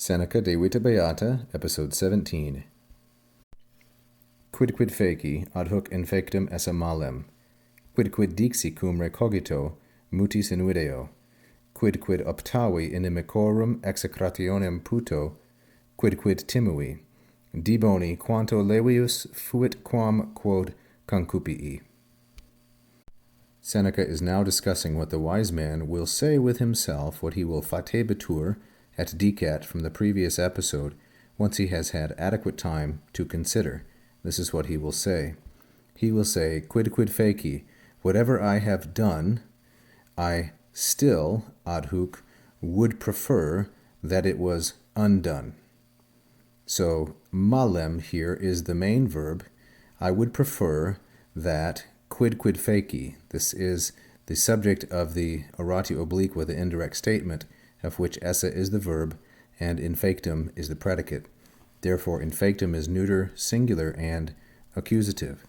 Seneca de Vita Beata, Episode 17. Quidquid facie ad hoc infectum esse malem, quidquid dixi cum recogito, mutis in video, quidquid optavi inimicorum execrationem puto, quidquid timui, diboni quanto levius fuit quam quod concupii. Seneca is now discussing what the wise man will say with himself, what he will fatebitur et dicat from the previous episode, once he has had adequate time to consider. This is what he will say. He will say, quidquid facie, whatever I have done, I still, ad hoc, would prefer that it was undone. So, malem here is the main verb. I would prefer that quidquid facie, this is the subject of the oratio oblique with the indirect statement, of which esse is the verb, and infectum is the predicate. Therefore, infectum is neuter, singular, and accusative.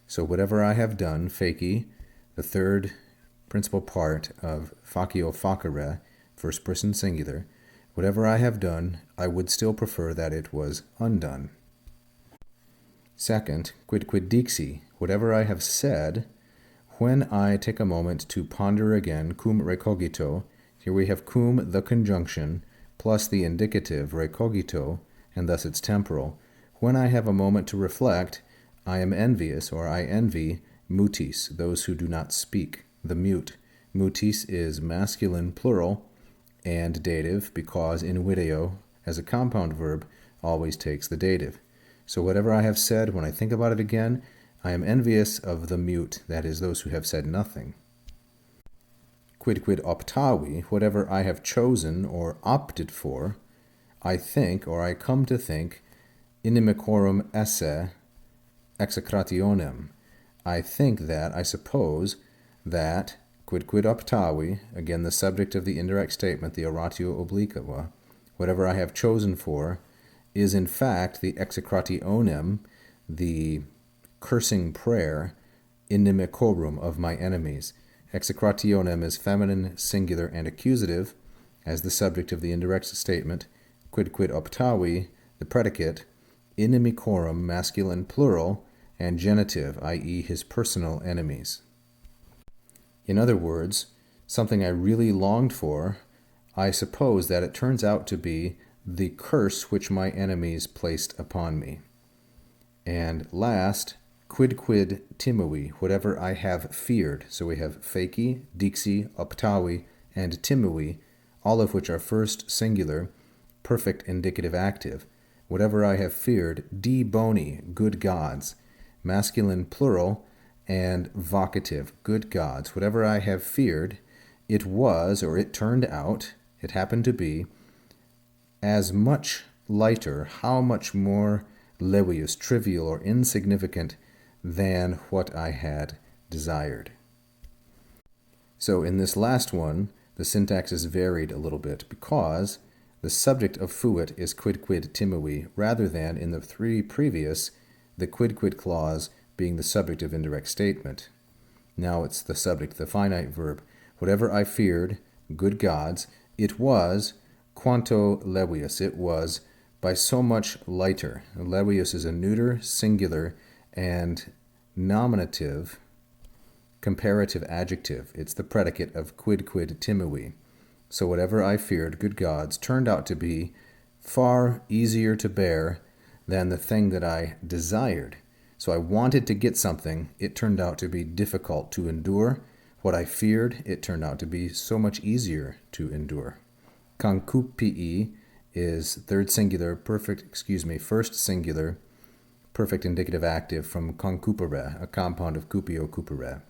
So whatever I have done, facie, the third principal part of facio facere, first person singular, whatever I have done, I would still prefer that it was undone. Second, quidquid dixi, whatever I have said, when I take a moment to ponder again, cum recogito, here we have cum, the conjunction, plus the indicative, recogito, and thus it's temporal. When I have a moment to reflect, I am envious, or I envy, mutis, those who do not speak, the mute. Mutis is masculine plural and dative, because in video, as a compound verb, always takes the dative. So whatever I have said, when I think about it again, I am envious of the mute, that is, those who have said nothing. Quidquid optavi, whatever I have chosen or opted for, I think, or I come to think, inimicorum esse execrationem. I think that, I suppose, that quidquid optavi, again the subject of the indirect statement, the oratio obliqua, whatever I have chosen for, is in fact the execrationem, the cursing prayer, inimicorum of my enemies. Execrationem is feminine, singular, and accusative, as the subject of the indirect statement, quidquid optavi, the predicate, inimicorum, masculine plural, and genitive, i.e. his personal enemies. In other words, something I really longed for, I suppose that it turns out to be the curse which my enemies placed upon me. And last, quidquid timui, whatever I have feared. So we have facie, dixi, optavi, and timui, all of which are first singular, perfect indicative active. Whatever I have feared, di boni, good gods, masculine plural, and vocative, good gods. Whatever I have feared, it was, or it turned out, it happened to be, as much lighter, how much more levius, trivial, or insignificant than what I had desired. So in this last one, the syntax is varied a little bit because the subject of fuit is quidquid timui, rather than in the three previous, the quidquid clause being the subject of indirect statement. Now it's the subject, the finite verb. Whatever I feared, good gods, it was quanto levius, it was by so much lighter. Levius is a neuter, singular, and nominative, comparative adjective. It's the predicate of quidquid timui. So whatever I feared, good gods, turned out to be far easier to bear than the thing that I desired. So I wanted to get something, it turned out to be difficult to endure. What I feared, it turned out to be so much easier to endure. Concupii is first singular, perfect indicative active from concupere, a compound of cupio, cupere.